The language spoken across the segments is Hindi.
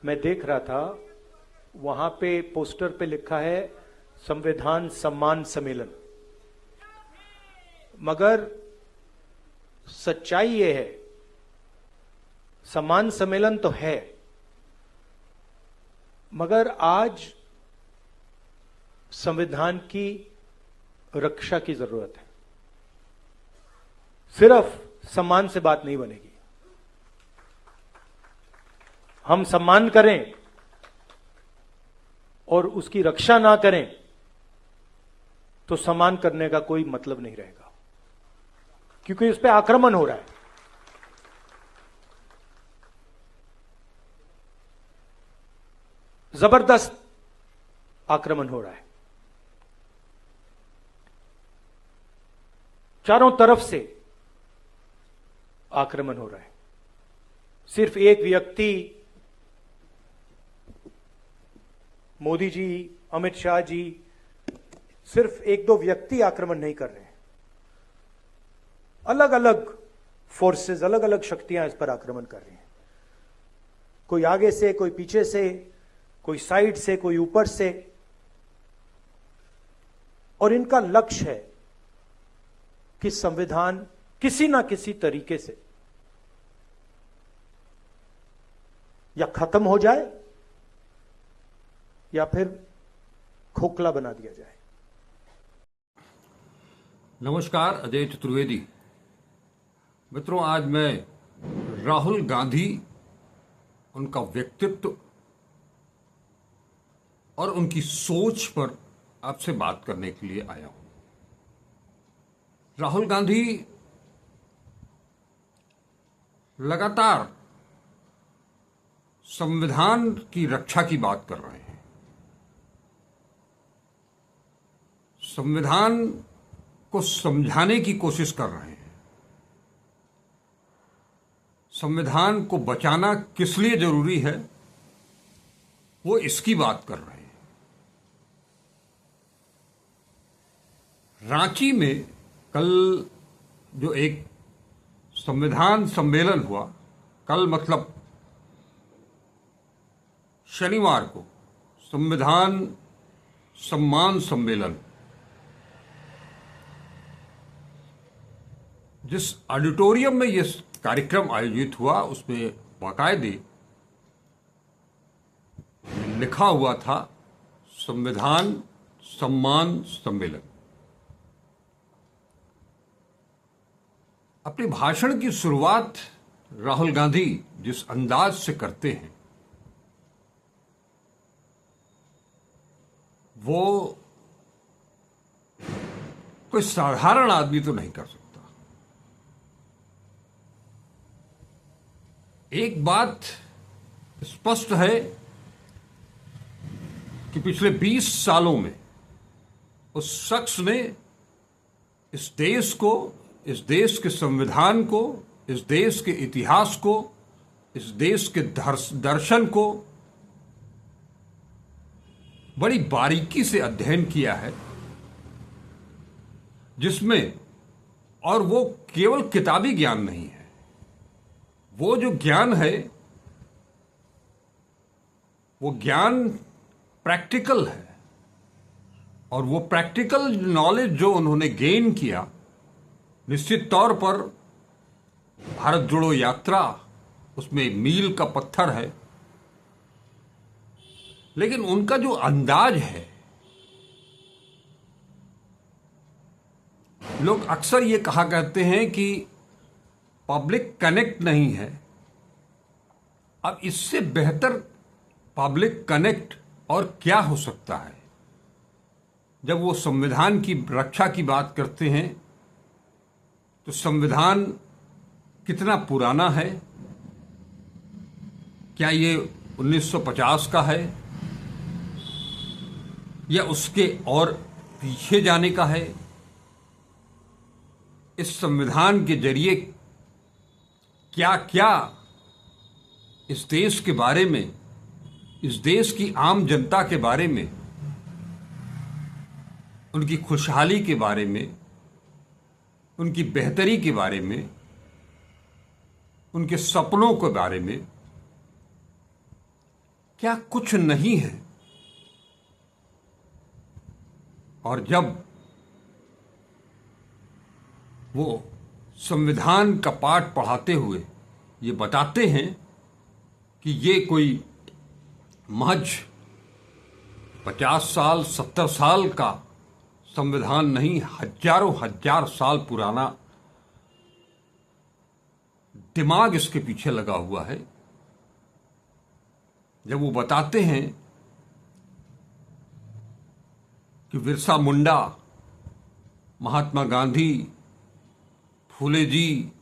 मैं देख रहा था, वहां पे पोस्टर पे लिखा है संविधान सम्मान सम्मेलन, मगर सच्चाई ये है, सम्मान सम्मेलन तो है, मगर आज संविधान की रक्षा की जरूरत है। सिर्फ सम्मान से बात नहीं बनेगी। हम सम्मान करें और उसकी रक्षा ना करें तो सम्मान करने का कोई मतलब नहीं रहेगा, क्योंकि इस पे आक्रमण हो रहा है। जबरदस्त आक्रमण हो रहा है, चारों तरफ से आक्रमण हो रहा है। सिर्फ एक व्यक्ति, मोदी जी, अमित शाह जी, सिर्फ एक दो व्यक्ति आक्रमण नहीं कर रहे हैं। अलग अलग फोर्सेस, अलग अलग शक्तियां इस पर आक्रमण कर रही हैं। कोई आगे से, कोई पीछे से, कोई साइड से, कोई ऊपर से, और इनका लक्ष्य है कि संविधान किसी ना किसी तरीके से या खत्म हो जाए या फिर खोखला बना दिया जाए। नमस्कार, अजय चतुर्वेदी। मित्रों, आज मैं राहुल गांधी, उनका व्यक्तित्व और उनकी सोच पर आपसे बात करने के लिए आया हूं। राहुल गांधी लगातार संविधान की रक्षा की बात कर रहे हैं। संविधान को समझाने की कोशिश कर रहे हैं। संविधान को बचाना किस लिए जरूरी है, वो इसकी बात कर रहे हैं। रांची में कल जो एक संविधान सम्मेलन हुआ, कल मतलब शनिवार को संविधान सम्मान सम्मेलन, जिस ऑडिटोरियम में यह कार्यक्रम आयोजित हुआ, उसमें बाकायदे लिखा हुआ था संविधान सम्मान सम्मेलन। अपने भाषण की शुरुआत राहुल गांधी जिस अंदाज से करते हैं, वो कोई साधारण आदमी तो नहीं कर सकता। एक बात स्पष्ट है कि पिछले 20 सालों में उस शख्स ने इस देश को, इस देश के संविधान को, इस देश के इतिहास को, इस देश के दर्शन को बड़ी बारीकी से अध्ययन किया है, जिसमें, और वो केवल किताबी ज्ञान नहीं है, वो जो ज्ञान है वो ज्ञान प्रैक्टिकल है। और वो प्रैक्टिकल नॉलेज जो उन्होंने गेन किया, निश्चित तौर पर भारत जोड़ो यात्रा उसमें मील का पत्थर है। लेकिन उनका जो अंदाज है, लोग अक्सर ये कहा करते हैं कि पब्लिक कनेक्ट नहीं है। अब इससे बेहतर पब्लिक कनेक्ट और क्या हो सकता है? जब वो संविधान की रक्षा की बात करते हैं तो संविधान कितना पुराना है? क्या ये 1950 का है या उसके और पीछे जाने का है? इस संविधान के जरिए क्या क्या इस देश के बारे में, इस देश की आम जनता के बारे में, उनकी खुशहाली के बारे में, उनकी बेहतरी के बारे में, उनके सपनों के बारे में क्या कुछ नहीं है? और जब वो संविधान का पाठ पढ़ाते हुए ये बताते हैं कि ये कोई महज 50 साल 70 साल का संविधान नहीं, हजारों हजार साल पुराना दिमाग इसके पीछे लगा हुआ है। जब वो बताते हैं कि बिरसा मुंडा, महात्मा गांधी, फूले जी,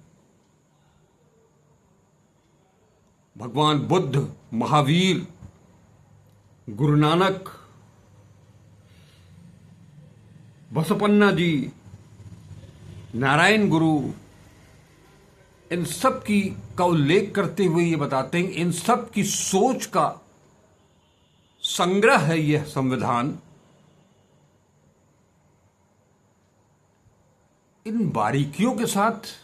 भगवान बुद्ध, महावीर, गुरु नानक, बसपन्ना जी, नारायण गुरु, इन सब की का उल्लेख करते हुए ये बताते हैं इन सब की सोच का संग्रह है यह संविधान। इन बारीकियों के साथ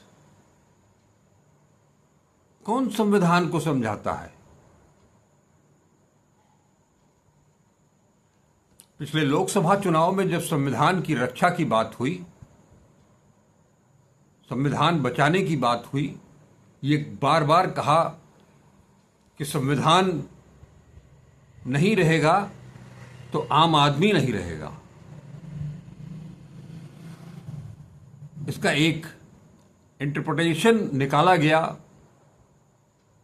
कौन संविधान को समझाता है? पिछले लोकसभा चुनाव में जब संविधान की रक्षा की बात हुई, संविधान बचाने की बात हुई, ये बार बार कहा कि संविधान नहीं रहेगा तो आम आदमी नहीं रहेगा। इसका एक इंटरप्रिटेशन निकाला गया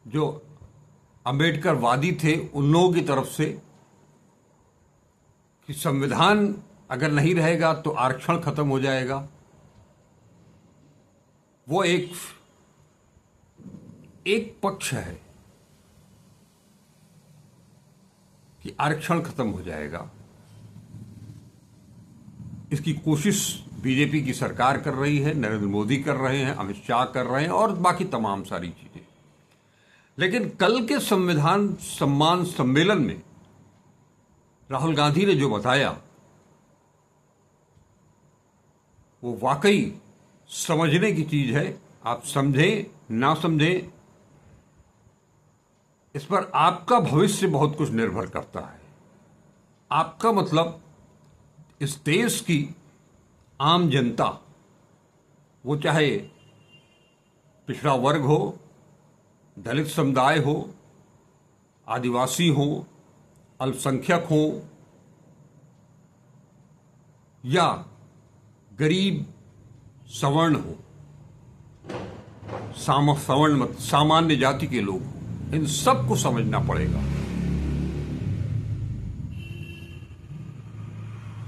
जो अंबेडकर वादी थे उन लोगों की तरफ से कि संविधान अगर नहीं रहेगा तो आरक्षण खत्म हो जाएगा। वो एक पक्ष है कि आरक्षण खत्म हो जाएगा। इसकी कोशिश बीजेपी की सरकार कर रही है, नरेंद्र मोदी कर रहे हैं, अमित शाह कर रहे हैं और बाकी तमाम सारी चीजें। लेकिन कल के संविधान सम्मान सम्मेलन में राहुल गांधी ने जो बताया वो वाकई समझने की चीज है। आप समझें ना समझें, इस पर आपका भविष्य बहुत कुछ निर्भर करता है। आपका मतलब इस देश की आम जनता, वो चाहे पिछड़ा वर्ग हो, दलित समुदाय हो, आदिवासी हो, अल्पसंख्यक हो या गरीब सवर्ण हो, सवर्ण मत सामान्य जाति के लोग हो, इन सबको समझना पड़ेगा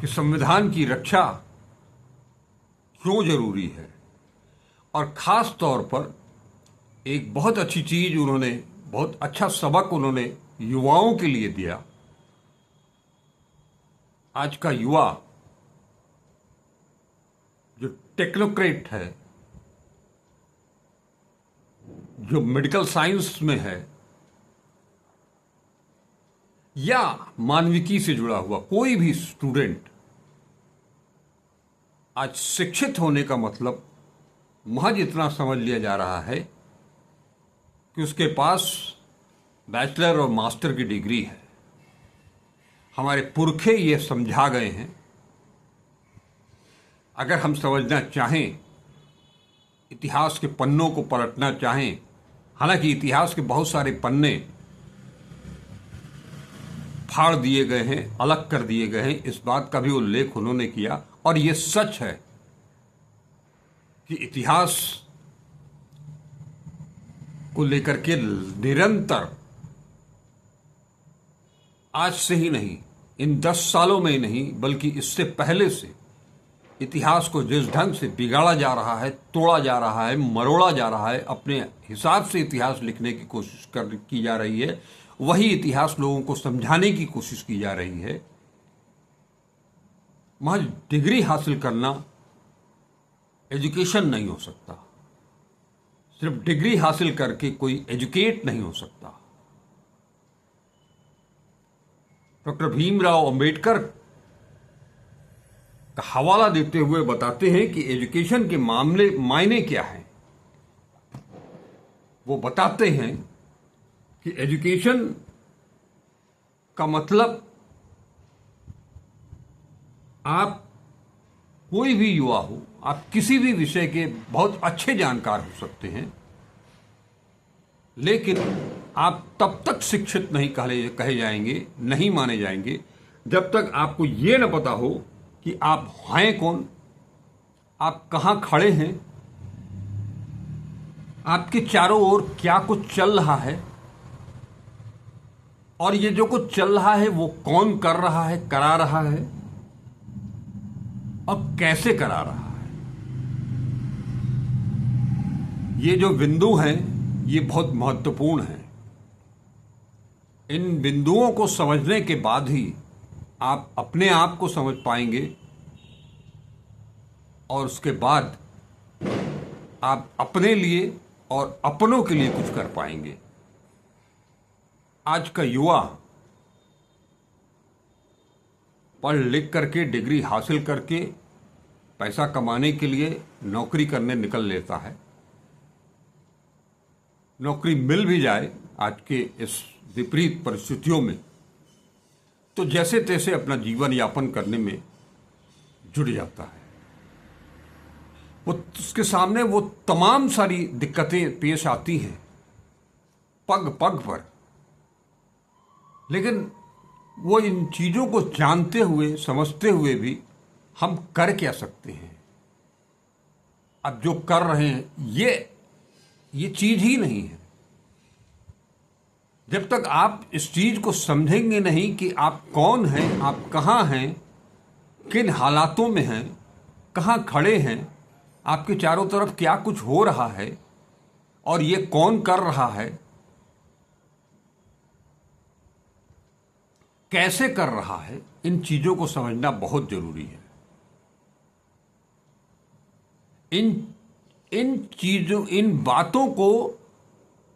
कि संविधान की रक्षा क्यों जरूरी है। और खास तौर पर एक बहुत अच्छी चीज उन्होंने, बहुत अच्छा सबक उन्होंने युवाओं के लिए दिया। आज का युवा जो टेक्नोक्रेट है, जो मेडिकल साइंस में है या मानविकी से जुड़ा हुआ कोई भी स्टूडेंट, आज शिक्षित होने का मतलब महज इतना समझ लिया जा रहा है कि उसके पास बैचलर और मास्टर की डिग्री है। हमारे पुरखे ये समझा गए हैं। अगर हम समझना चाहें, इतिहास के पन्नों को पलटना चाहें, हालांकि इतिहास के बहुत सारे पन्ने फाड़ दिए गए हैं, अलग कर दिए गए हैं, इस बात का भी उल्लेख उन्होंने किया। और ये सच है कि इतिहास को लेकर के निरंतर, आज से ही नहीं, इन 10 सालों में ही नहीं बल्कि इससे पहले से इतिहास को जिस ढंग से बिगाड़ा जा रहा है, तोड़ा जा रहा है, मरोड़ा जा रहा है, अपने हिसाब से इतिहास लिखने की कोशिश की जा रही है, वही इतिहास लोगों को समझाने की कोशिश की जा रही है। महज डिग्री हासिल करना एजुकेशन नहीं हो सकता। सिर्फ डिग्री हासिल करके कोई एजुकेट नहीं हो सकता। डॉक्टर भीमराव अंबेडकर का हवाला देते हुए बताते हैं कि एजुकेशन के मायने क्या है। वो बताते हैं कि एजुकेशन का मतलब आप कोई भी युवा हो, आप किसी भी विषय के बहुत अच्छे जानकार हो सकते हैं, लेकिन आप तब तक शिक्षित नहीं कहे जाएंगे, नहीं माने जाएंगे, जब तक आपको ये न पता हो कि आप हैं कौन, आप कहाँ खड़े हैं, आपके चारों ओर क्या कुछ चल रहा है, और ये जो कुछ चल रहा है वो कौन कर रहा है, करा रहा है, और कैसे करा रहा है। ये जो बिंदु हैं ये बहुत महत्वपूर्ण हैं। इन बिंदुओं को समझने के बाद ही आप अपने आप को समझ पाएंगे, और उसके बाद आप अपने लिए और अपनों के लिए कुछ कर पाएंगे। आज का युवा पढ़ लिख करके, डिग्री हासिल करके पैसा कमाने के लिए नौकरी करने निकल लेता है। नौकरी मिल भी जाए आज के इस विपरीत परिस्थितियों में, तो जैसे तैसे अपना जीवन यापन करने में जुट जाता है। वो उसके सामने वो तमाम सारी दिक्कतें पेश आती हैं पग पग पर, लेकिन वो इन चीज़ों को जानते हुए, समझते हुए भी हम कर क्या सकते हैं। अब जो कर रहे हैं ये चीज़ ही नहीं है। जब तक आप इस चीज़ को समझेंगे नहीं कि आप कौन हैं, आप कहाँ हैं, किन हालातों में हैं, कहाँ खड़े हैं, आपके चारों तरफ क्या कुछ हो रहा है और ये कौन कर रहा है, कैसे कर रहा है, इन चीज़ों को समझना बहुत जरूरी है। इन बातों को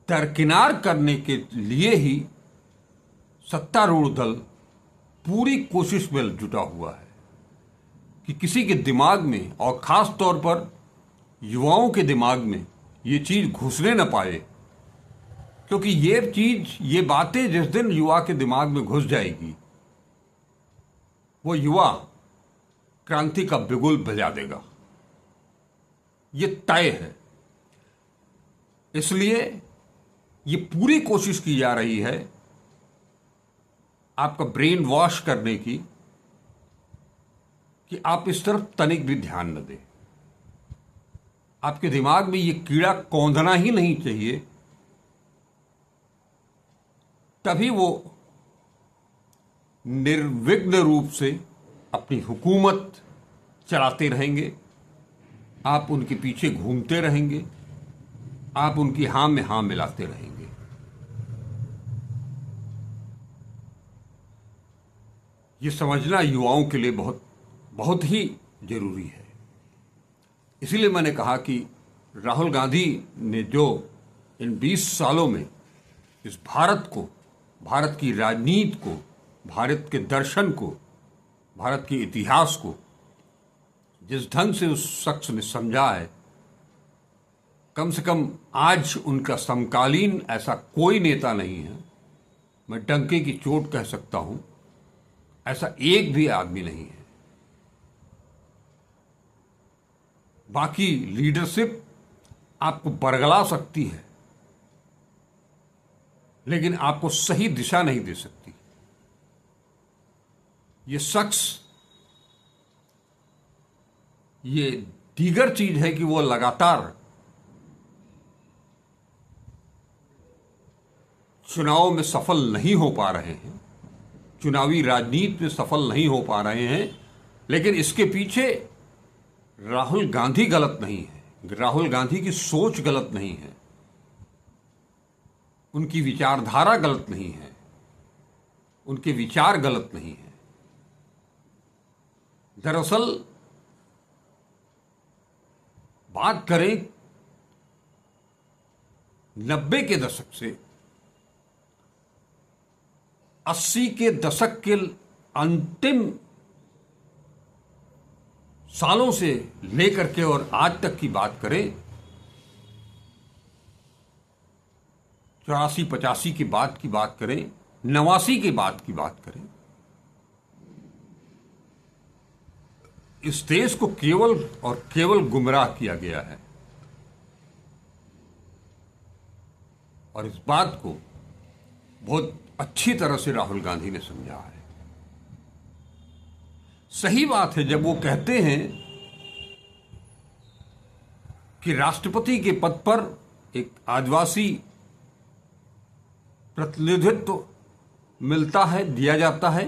दरकिनार करने के लिए ही सत्तारूढ़ दल पूरी कोशिश में जुटा हुआ है कि किसी के दिमाग में, और ख़ास तौर पर युवाओं के दिमाग में ये चीज़ घुसने न पाए, क्योंकि ये बातें जिस दिन युवा के दिमाग में घुस जाएगी, वो युवा क्रांति का बिगुल बजा देगा, ये तय है। इसलिए ये पूरी कोशिश की जा रही है आपका ब्रेन वॉश करने की, कि आप इस तरफ तनिक भी ध्यान न दें। आपके दिमाग में ये कीड़ा कौंधना ही नहीं चाहिए, तभी वो निर्विघ्न रूप से अपनी हुकूमत चलाते रहेंगे, आप उनके पीछे घूमते रहेंगे, आप उनकी हाँ में हाँ मिलाते रहेंगे। ये समझना युवाओं के लिए बहुत बहुत ही जरूरी है। इसीलिए मैंने कहा कि राहुल गांधी ने जो इन 20 सालों में इस भारत को, भारत की राजनीति को, भारत के दर्शन को, भारत के इतिहास को जिस ढंग से उस शख्स ने समझा है, कम से कम आज उनका समकालीन ऐसा कोई नेता नहीं है, मैं डंके की चोट कह सकता हूं, ऐसा एक भी आदमी नहीं है। बाकी लीडरशिप आपको बरगला सकती है, लेकिन आपको सही दिशा नहीं दे सकती। ये शख्स, ये दीगर चीज है कि वो लगातार चुनाव में सफल नहीं हो पा रहे हैं, चुनावी राजनीति में सफल नहीं हो पा रहे हैं, लेकिन इसके पीछे राहुल गांधी गलत नहीं है, राहुल गांधी की सोच गलत नहीं है, उनकी विचारधारा गलत नहीं है, उनके विचार गलत नहीं है। दरअसल बात करें 90 के दशक से 80 के दशक के अंतिम सालों से लेकर के और आज तक की बात करें, 84-85 की बात करें, 89 के बाद की बात करें, इस देश को केवल और केवल गुमराह किया गया है और इस बात को बहुत अच्छी तरह से राहुल गांधी ने समझा है। सही बात है जब वो कहते हैं कि राष्ट्रपति के पद पर एक आदिवासी प्रतिनिधित्व मिलता है, दिया जाता है,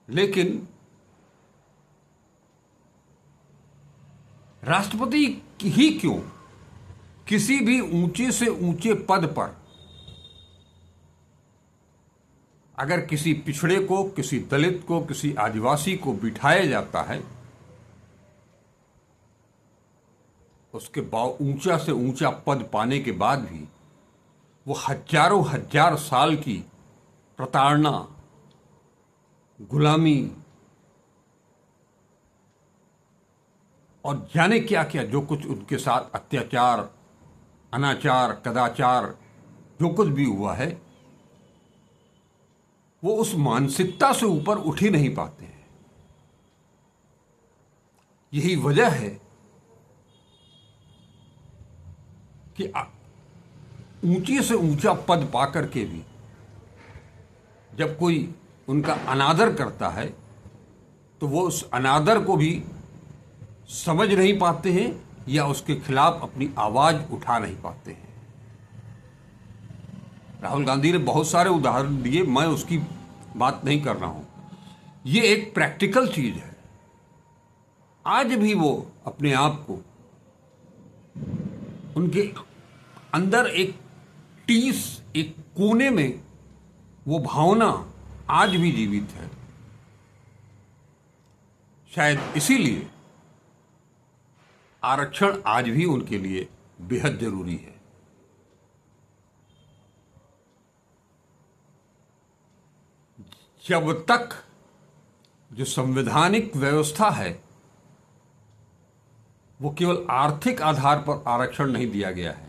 लेकिन राष्ट्रपति ही क्यों, किसी भी ऊंचे से ऊंचे पद पर अगर किसी पिछड़े को, किसी दलित को, किसी आदिवासी को बिठाया जाता है, उसके ऊंचा से ऊंचा पद पाने के बाद भी वो हजारों हजार साल की प्रताड़ना, गुलामी और जाने क्या क्या जो कुछ उनके साथ अत्याचार, अनाचार, कदाचार जो कुछ भी हुआ है, वो उस मानसिकता से ऊपर उठ ही नहीं पाते हैं। यही वजह है कि ऊंचे से ऊंचा पद पाकर के भी जब कोई उनका अनादर करता है तो वो उस अनादर को भी समझ नहीं पाते हैं या उसके खिलाफ अपनी आवाज उठा नहीं पाते हैं। राहुल गांधी ने बहुत सारे उदाहरण दिए, मैं उसकी बात नहीं कर रहा हूं। ये एक प्रैक्टिकल चीज है। आज भी वो अपने आप को, उनके अंदर एक टीस, एक कोने में वो भावना आज भी जीवित है। शायद इसीलिए आरक्षण आज भी उनके लिए बेहद जरूरी है। जब तक जो संवैधानिक व्यवस्था है वो केवल आर्थिक आधार पर आरक्षण नहीं दिया गया है,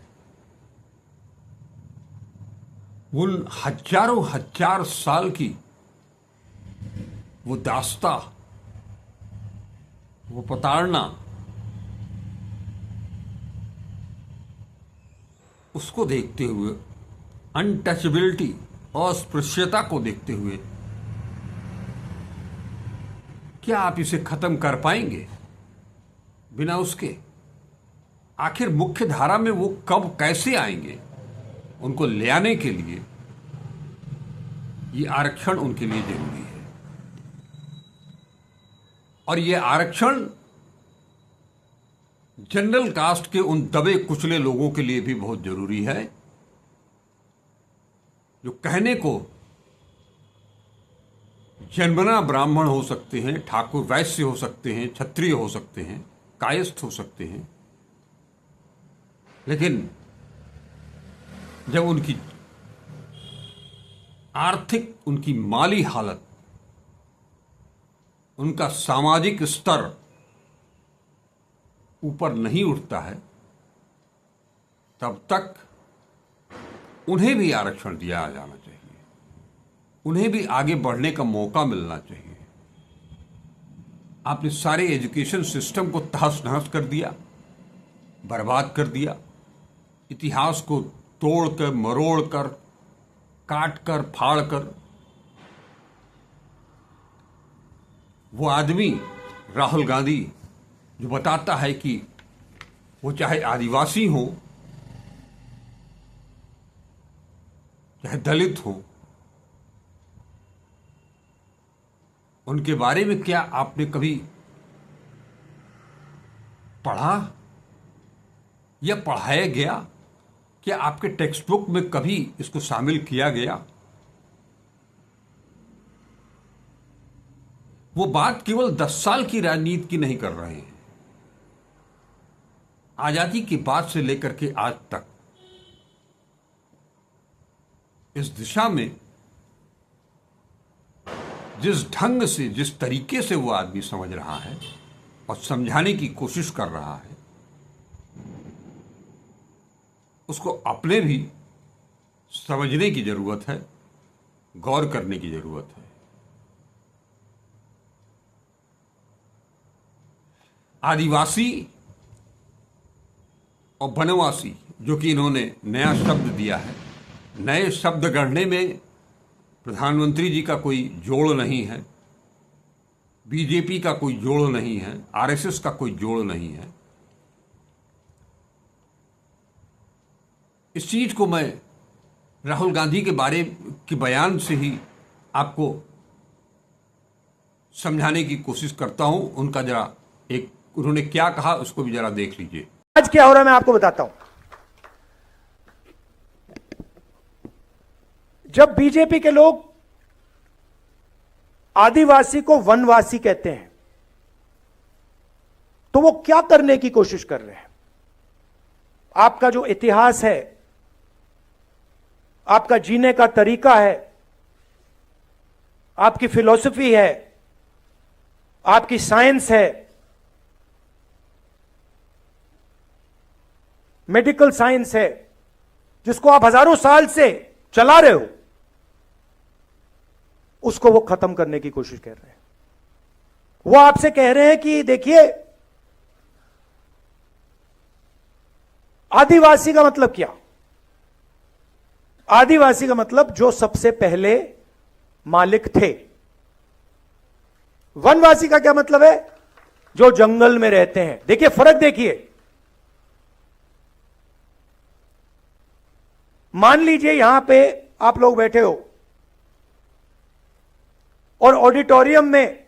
उन हजारों हजार साल की वो दास्ता, वो प्रताड़ना, उसको देखते हुए, अनटचेबिलिटी, अस्पृश्यता को देखते हुए, क्या आप इसे खत्म कर पाएंगे बिना उसके? आखिर मुख्य धारा में वो कब कैसे आएंगे? उनको ले आने के लिए ये आरक्षण उनके लिए जरूरी है। और ये आरक्षण जनरल कास्ट के उन दबे कुचले लोगों के लिए भी बहुत जरूरी है जो कहने को जन्मना ब्राह्मण हो सकते हैं, ठाकुर वैश्य हो सकते हैं, क्षत्रिय हो सकते हैं, कायस्थ हो सकते हैं, लेकिन जब उनकी आर्थिक, उनकी माली हालत, उनका सामाजिक स्तर ऊपर नहीं उठता है, तब तक उन्हें भी आरक्षण दिया जाना चाहिए, उन्हें भी आगे बढ़ने का मौका मिलना चाहिए। आपने सारे एजुकेशन सिस्टम को तहस नहस कर दिया, बर्बाद कर दिया, इतिहास को तोड़कर, मरोड़कर, काटकर, फाड़कर। वो आदमी राहुल गांधी जो बताता है कि वो चाहे आदिवासी हो, चाहे दलित हो, उनके बारे में क्या आपने कभी पढ़ा या पढ़ाया गया? क्या आपके टेक्स्ट बुक में कभी इसको शामिल किया गया? वो बात केवल 10 साल की राजनीति की नहीं कर रहे हैं। आजादी की बात से लेकर के आज तक इस दिशा में जिस ढंग से, जिस तरीके से वो आदमी समझ रहा है और समझाने की कोशिश कर रहा है, उसको अपने भी समझने की जरूरत है, गौर करने की जरूरत है। आदिवासी और वनवासी, जो कि इन्होंने नया शब्द दिया है, नए शब्द गढ़ने में प्रधानमंत्री जी का कोई जोड़ नहीं है, बीजेपी का कोई जोड़ नहीं है, आरएसएस का कोई जोड़ नहीं है। इस चीज को मैं राहुल गांधी के बारे के बयान से ही आपको समझाने की कोशिश करता हूं। उनका जरा उन्होंने क्या कहा उसको भी जरा देख लीजिए। आज क्या हो रहा है मैं आपको बताता हूं। जब बीजेपी के लोग आदिवासी को वनवासी कहते हैं तो वो क्या करने की कोशिश कर रहे हैं? आपका जो इतिहास है, आपका जीने का तरीका है, आपकी फिलॉसफी है, आपकी साइंस है, मेडिकल साइंस है, जिसको आप हजारों साल से चला रहे हो, उसको वो खत्म करने की कोशिश कर रहे हैं। वो आपसे कह रहे हैं कि देखिए, आदिवासी का मतलब क्या? आदिवासी का मतलब जो सबसे पहले मालिक थे। वनवासी का क्या मतलब है? जो जंगल में रहते हैं। देखिए फर्क देखिए। मान लीजिए यहां पे आप लोग बैठे हो और ऑडिटोरियम में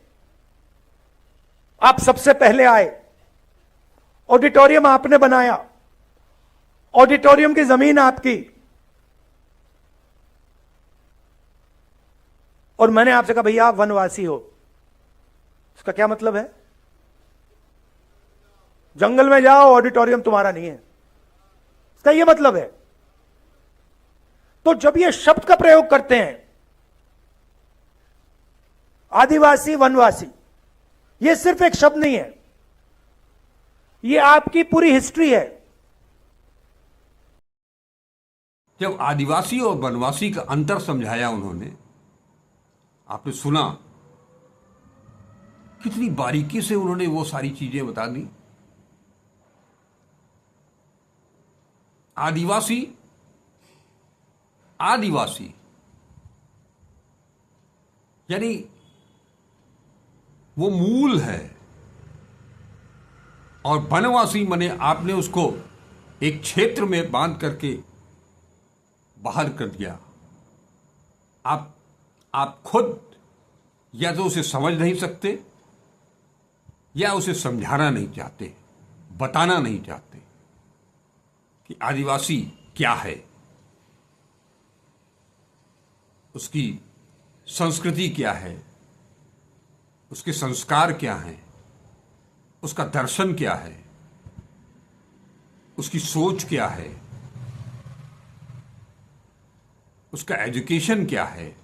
आप सबसे पहले आए। ऑडिटोरियम आपने बनाया, ऑडिटोरियम की जमीन आपकी, और मैंने आपसे कहा भैया आप वनवासी हो। इसका क्या मतलब है? जंगल में जाओ, ऑडिटोरियम तुम्हारा नहीं है, इसका यह मतलब है। तो जब ये शब्द का प्रयोग करते हैं आदिवासी वनवासी, ये सिर्फ एक शब्द नहीं है, ये आपकी पूरी हिस्ट्री है। जब आदिवासी और वनवासी का अंतर समझाया उन्होंने, आपने सुना कितनी बारीकी से उन्होंने वो सारी चीजें बता दी। आदिवासी यानी वो मूल है, और वनवासी माने आपने उसको एक क्षेत्र में बांध करके बाहर कर दिया। आप खुद या तो उसे समझ नहीं सकते या उसे समझाना नहीं चाहते, बताना नहीं चाहते कि आदिवासी क्या है, उसकी संस्कृति क्या है, उसके संस्कार क्या हैं, उसका दर्शन क्या है, उसकी सोच क्या है, उसका एजुकेशन क्या है।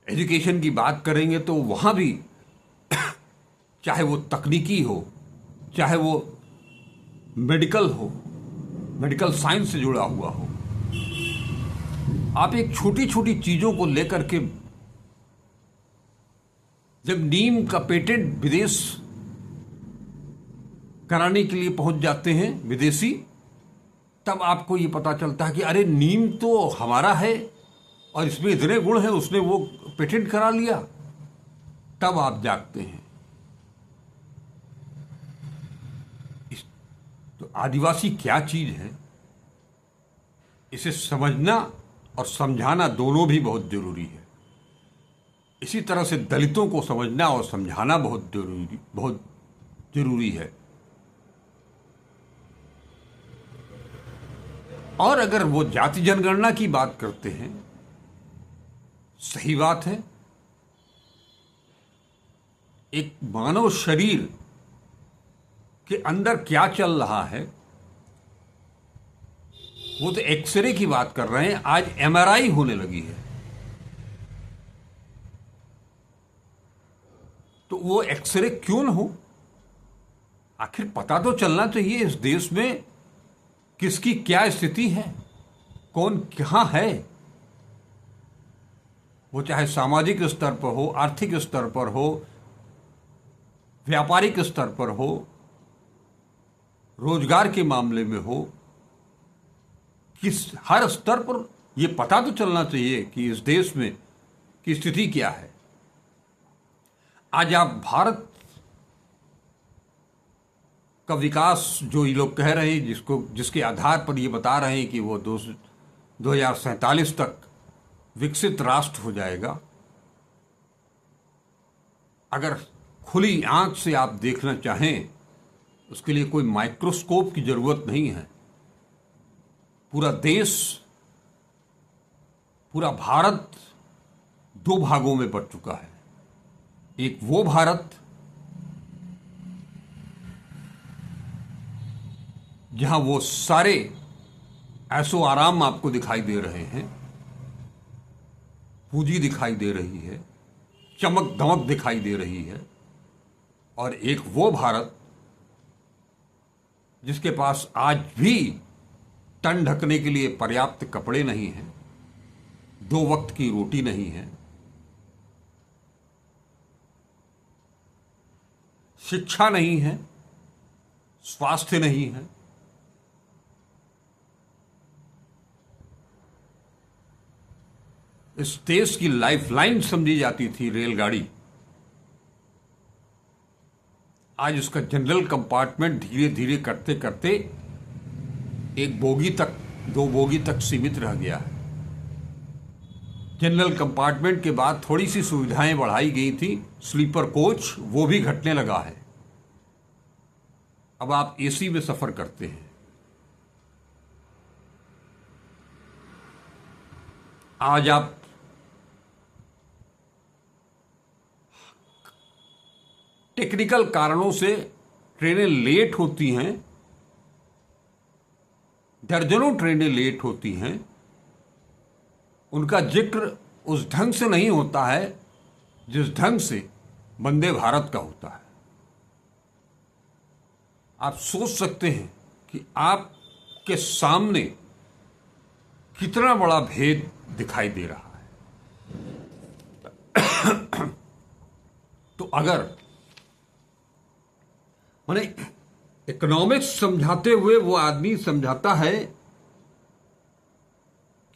एजुकेशन की बात करेंगे तो वहां भी चाहे वो तकनीकी हो, चाहे वो मेडिकल हो, मेडिकल साइंस से जुड़ा हुआ हो, आप एक छोटी छोटी चीजों को लेकर के जब नीम का पेटेंट विदेश कराने के लिए पहुंच जाते हैं विदेशी, तब आपको ये पता चलता है कि अरे नीम तो हमारा है और इसमें इतने गुण हैं, उसने वो पेटेंट करा लिया। तब आप जागते हैं। तो आदिवासी क्या चीज है, इसे समझना और समझाना दोनों भी बहुत जरूरी है। इसी तरह से दलितों को समझना और समझाना बहुत जरूरी है। और अगर वो जाति जनगणना की बात करते हैं, सही बात है, एक मानव शरीर के अंदर क्या चल रहा है वो तो एक्सरे की बात कर रहे हैं, आज एमआरआई होने लगी है। तो वो एक्सरे क्यों न हो? आखिर पता तो चलना चाहिए इस देश में किसकी क्या स्थिति है, कौन कहां है। वो चाहे सामाजिक स्तर पर हो, आर्थिक स्तर पर हो, व्यापारिक स्तर पर हो, रोजगार के मामले में हो, किस हर स्तर पर यह पता तो चलना चाहिए कि इस देश में की स्थिति क्या है। आज आप भारत का विकास जो ये लोग कह रहे हैं, जिसके आधार पर ये बता रहे हैं कि वो 2047 तक विकसित राष्ट्र हो जाएगा, अगर खुली आंख से आप देखना चाहें उसके लिए कोई माइक्रोस्कोप की जरूरत नहीं है। पूरा देश, पूरा भारत दो भागों में बंट चुका है। एक वो भारत जहां वो सारे ऐसो आराम आपको दिखाई दे रहे हैं, पूंजी दिखाई दे रही है, चमक दमक दिखाई दे रही है, और एक वो भारत जिसके पास आज भी तन ढकने के लिए पर्याप्त कपड़े नहीं हैं, 2 वक्त की रोटी नहीं है, शिक्षा नहीं है, स्वास्थ्य नहीं है, इस देश की लाइफलाइन समझी जाती थी रेलगाड़ी, आज उसका जनरल कंपार्टमेंट धीरे धीरे करते करते 1 बोगी तक, 2 बोगी तक सीमित रह गया है। जनरल कंपार्टमेंट के बाद थोड़ी सी सुविधाएं बढ़ाई गई थी, स्लीपर कोच, वो भी घटने लगा है। अब आप एसी में सफर करते हैं। आज आप टेक्निकल कारणों से ट्रेनें लेट होती हैं, दर्जनों ट्रेनें लेट होती हैं, उनका जिक्र उस ढंग से नहीं होता है जिस ढंग से वंदे भारत का होता है। आप सोच सकते हैं कि आपके सामने कितना बड़ा भेद दिखाई दे रहा है। तो अगर माने इकोनॉमिक्स समझाते हुए वो आदमी समझाता है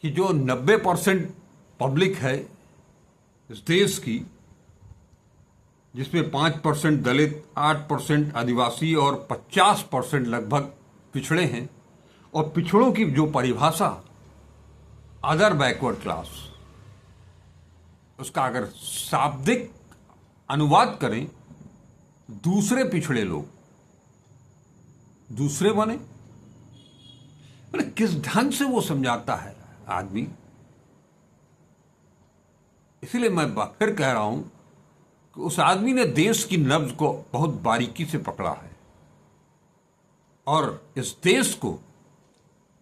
कि जो 90% पब्लिक है इस देश की, जिसमें 5% दलित, 8% आदिवासी और 50% लगभग पिछड़े हैं, और पिछड़ों की जो परिभाषा अदर बैकवर्ड क्लास, उसका अगर शाब्दिक अनुवाद करें, दूसरे पिछड़े लोग, दूसरे बने, किस ढंग से वो समझाता है आदमी। इसलिए मैं फिर कह रहा हूं कि उस आदमी ने देश की नब्ज को बहुत बारीकी से पकड़ा है, और इस देश को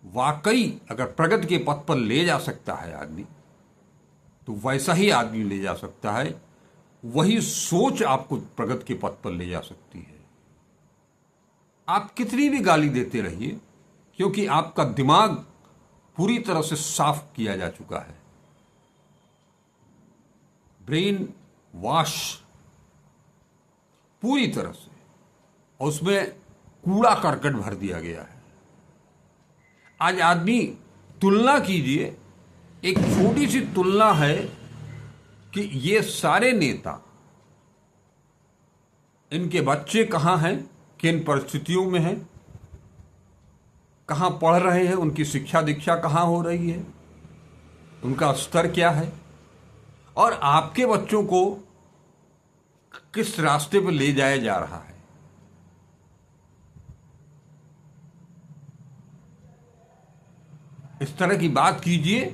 वाकई अगर प्रगति के पथ पर ले जा सकता है आदमी, तो वैसा ही आदमी ले जा सकता है। वही सोच आपको प्रगति के पथ पर ले जा सकती है। आप कितनी भी गाली देते रहिए, क्योंकि आपका दिमाग पूरी तरह से साफ किया जा चुका है, ब्रेन वॉश पूरी तरह से, और उसमें कूड़ा करकट भर दिया गया है। आज आदमी तुलना कीजिए, एक छोटी सी तुलना है कि ये सारे नेता, इनके बच्चे कहां हैं, किन परिस्थितियों में हैं, कहां पढ़ रहे हैं, उनकी शिक्षा दीक्षा कहां हो रही है, उनका स्तर क्या है, और आपके बच्चों को किस रास्ते पर ले जाया जा रहा है। इस तरह की बात कीजिए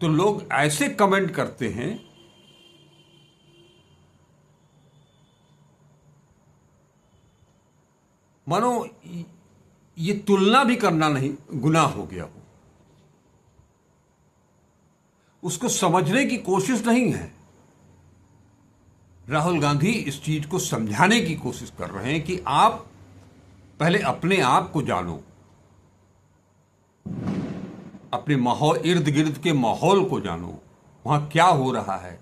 तो लोग ऐसे कमेंट करते हैं मानो ये तुलना भी करना नहीं गुनाह हो गया हो। उसको समझने की कोशिश नहीं है। राहुल गांधी इस चीज को समझाने की कोशिश कर रहे हैं कि आप पहले अपने आप को जानो, अपने माहौल, इर्द गिर्द के माहौल को जानो, वहां क्या हो रहा है,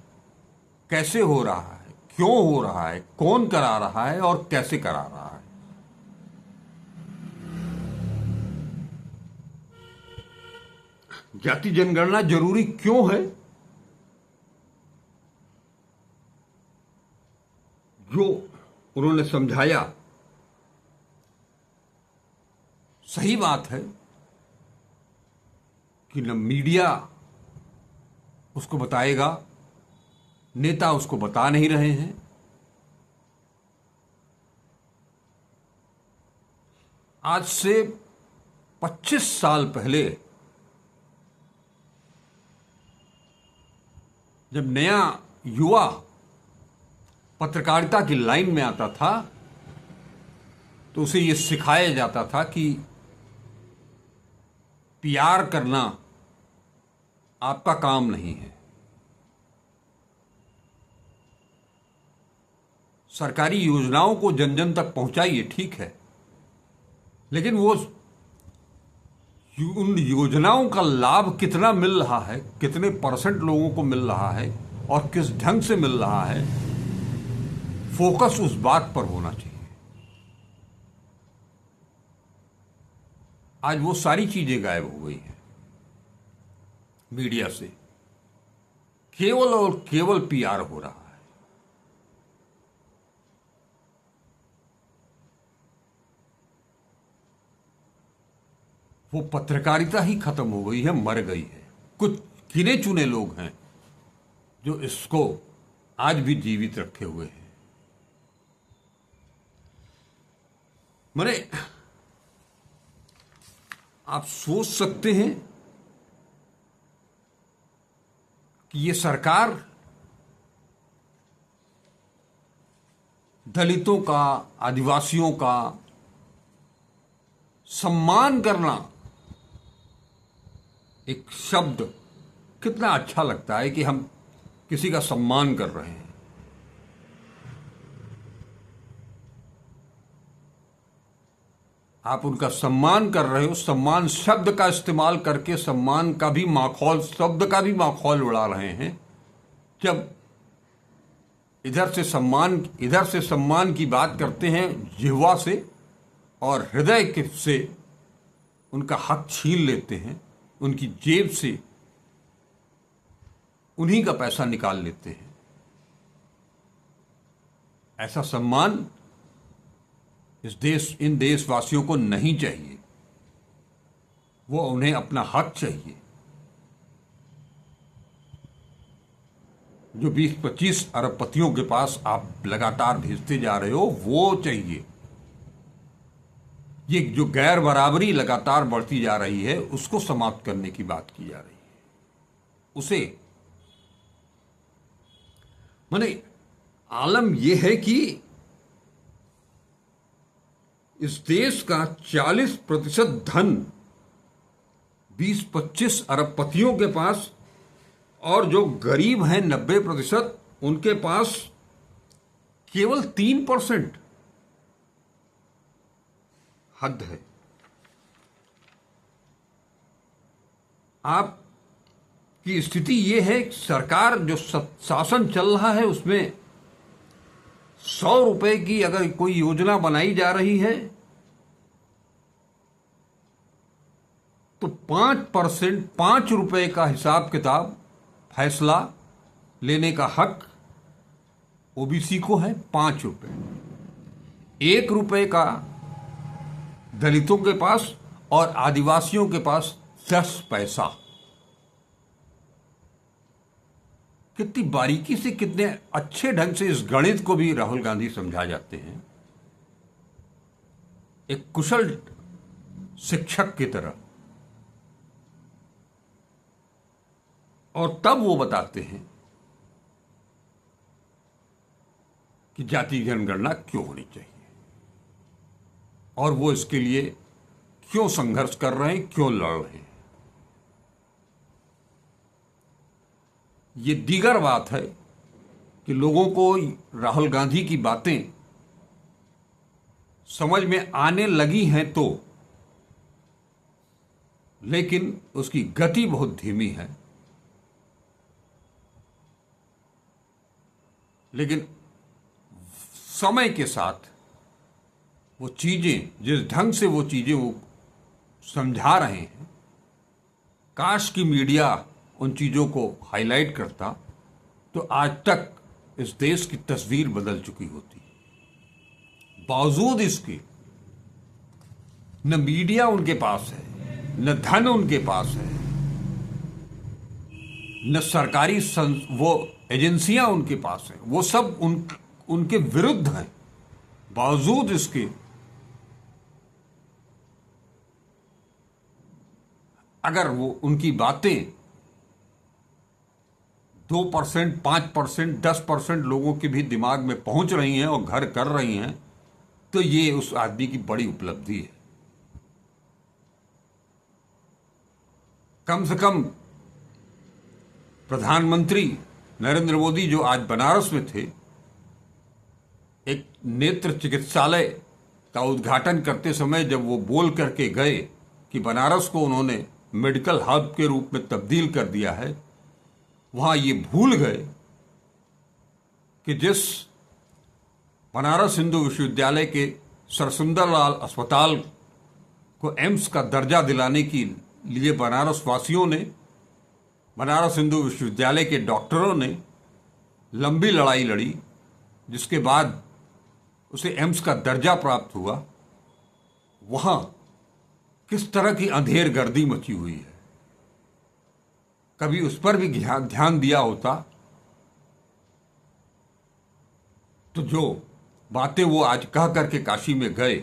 कैसे हो रहा है, क्यों हो रहा है, कौन करा रहा है और कैसे करा रहा है। जाति जनगणना जरूरी क्यों है? जो उन्होंने समझाया सही बात है कि न मीडिया उसको बताएगा, नेता उसको बता नहीं रहे हैं। आज से 25 साल पहले जब नया युवा पत्रकारिता की लाइन में आता था तो उसे यह सिखाया जाता था कि पीआर करना आपका काम नहीं है। सरकारी योजनाओं को जन जन तक पहुंचाइए, ठीक है, लेकिन वो उन योजनाओं का लाभ कितना मिल रहा है, कितने परसेंट लोगों को मिल रहा है और किस ढंग से मिल रहा है, फोकस उस बात पर होना चाहिए। आज वो सारी चीजें गायब हो गई हैं मीडिया से। केवल और केवल पीआर हो रहा है। वो पत्रकारिता ही खत्म हो गई है, मर गई है। कुछ गिने चुने लोग हैं जो इसको आज भी जीवित रखे हुए हैं। मरे आप सोच सकते हैं कि ये सरकार दलितों का, आदिवासियों का सम्मान करना, एक शब्द कितना अच्छा लगता है कि हम किसी का सम्मान कर रहे हैं। आप उनका सम्मान कर रहे हो, सम्मान शब्द का इस्तेमाल करके सम्मान का भी माखौल, शब्द का भी माखौल उड़ा रहे हैं। जब इधर से सम्मान की बात करते हैं जिह्वा से और हृदय से उनका हक छीन लेते हैं, उनकी जेब से उन्हीं का पैसा निकाल लेते हैं। ऐसा सम्मान इन देशवासियों को नहीं चाहिए। वो उन्हें अपना हक चाहिए। जो 20-25 अरबपतियों के पास आप लगातार भेजते जा रहे हो, वो चाहिए। ये जो गैर बराबरी लगातार बढ़ती जा रही है, उसको समाप्त करने की बात की जा रही है। उसे माने आलम यह है कि इस देश का 40% धन 20-25 अरबपतियों के पास और जो गरीब हैं 90%, उनके पास केवल 3% हद है। आपकी स्थिति यह है कि सरकार जो शासन चल रहा है उसमें 100 रुपए की अगर कोई योजना बनाई जा रही है तो 5%, 5 रुपए का हिसाब किताब, फैसला लेने का हक ओबीसी को है। 5 रुपए, 1 रुपए का दलितों के पास और आदिवासियों के पास 10 पैसा। कितनी बारीकी से, कितने अच्छे ढंग से इस गणित को भी राहुल गांधी समझा जाते हैं, एक कुशल शिक्षक की तरह। और तब वो बताते हैं कि जाति जनगणना क्यों होनी चाहिए और वो इसके लिए क्यों संघर्ष कर रहे हैं, क्यों लड़ रहे हैं। ये दीगर बात है कि लोगों को राहुल गांधी की बातें समझ में आने लगी हैं तो, लेकिन उसकी गति बहुत धीमी है। लेकिन समय के साथ वो चीजें, जिस ढंग से वो चीजें वो समझा रहे हैं, काश की मीडिया उन चीजों को हाईलाइट करता तो आज तक इस देश की तस्वीर बदल चुकी होती। बावजूद इसके न मीडिया उनके पास है, न धन उनके पास है, न सरकारी वो एजेंसियां उनके पास हैं, वो सब उनके विरुद्ध हैं। बावजूद इसके अगर वो उनकी बातें 2%, 5%, 10% लोगों के भी दिमाग में पहुंच रही हैं और घर कर रही हैं, तो ये उस आदमी की बड़ी उपलब्धि है। कम से कम प्रधानमंत्री नरेंद्र मोदी जो आज बनारस में थे, एक नेत्र चिकित्सालय का उद्घाटन करते समय जब वो बोल करके गए कि बनारस को उन्होंने मेडिकल हब के रूप में तब्दील कर दिया है, वहां ये भूल गए कि जिस बनारस हिंदू विश्वविद्यालय के सरसुंदरलाल अस्पताल को एम्स का दर्जा दिलाने के लिए बनारस वासियों ने, बनारस हिंदू विश्वविद्यालय के डॉक्टरों ने लंबी लड़ाई लड़ी, जिसके बाद उसे एम्स का दर्जा प्राप्त हुआ। वहां किस तरह की अंधेर गर्दी मची हुई है। कभी उस पर भी ध्यान दिया होता तो जो बातें वो आज कह करके काशी में गए,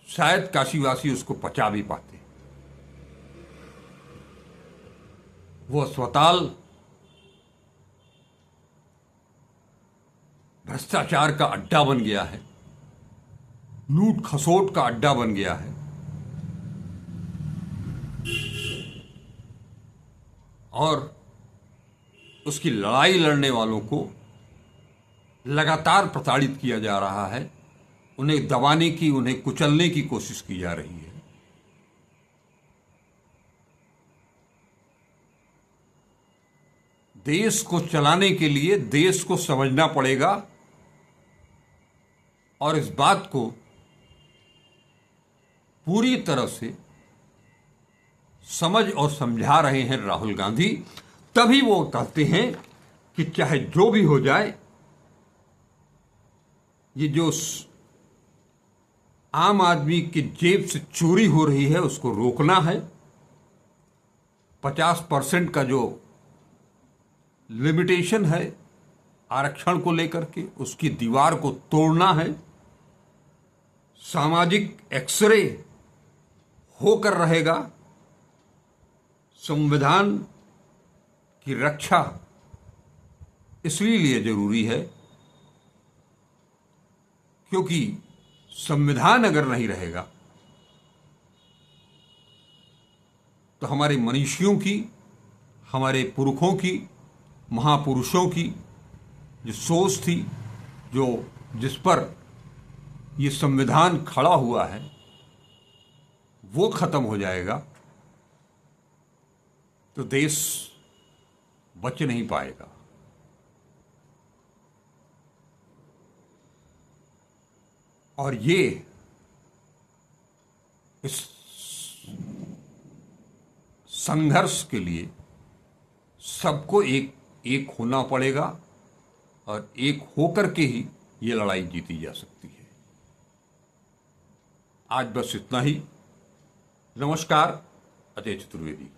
शायद काशीवासी उसको पचा भी पाते। वो अस्पताल भ्रष्टाचार का अड्डा बन गया है, लूट खसोट का अड्डा बन गया है। और उसकी लड़ाई लड़ने वालों को लगातार प्रताड़ित किया जा रहा है, उन्हें दबाने की, उन्हें कुचलने की कोशिश की जा रही है। देश को चलाने के लिए देश को समझना पड़ेगा और इस बात को पूरी तरह से समझ और समझा रहे हैं राहुल गांधी। तभी वो कहते हैं कि चाहे जो भी हो जाए, ये जो आम आदमी की जेब से चोरी हो रही है उसको रोकना है। 50% का जो लिमिटेशन है आरक्षण को लेकर के, उसकी दीवार को तोड़ना है। सामाजिक एक्सरे होकर रहेगा। संविधान की रक्षा इसलिए जरूरी है क्योंकि संविधान अगर नहीं रहेगा तो हमारे मनीषियों की, हमारे पुरखों की, महापुरुषों की जो सोच थी, जो जिस पर ये संविधान खड़ा हुआ है, वो खत्म हो जाएगा तो देश बच नहीं पाएगा। और ये इस संघर्ष के लिए सबको एक होना पड़ेगा और एक होकर के ही ये लड़ाई जीती जा सकती है। आज बस इतना ही। नमस्कार, अजय चतुर्वेदी।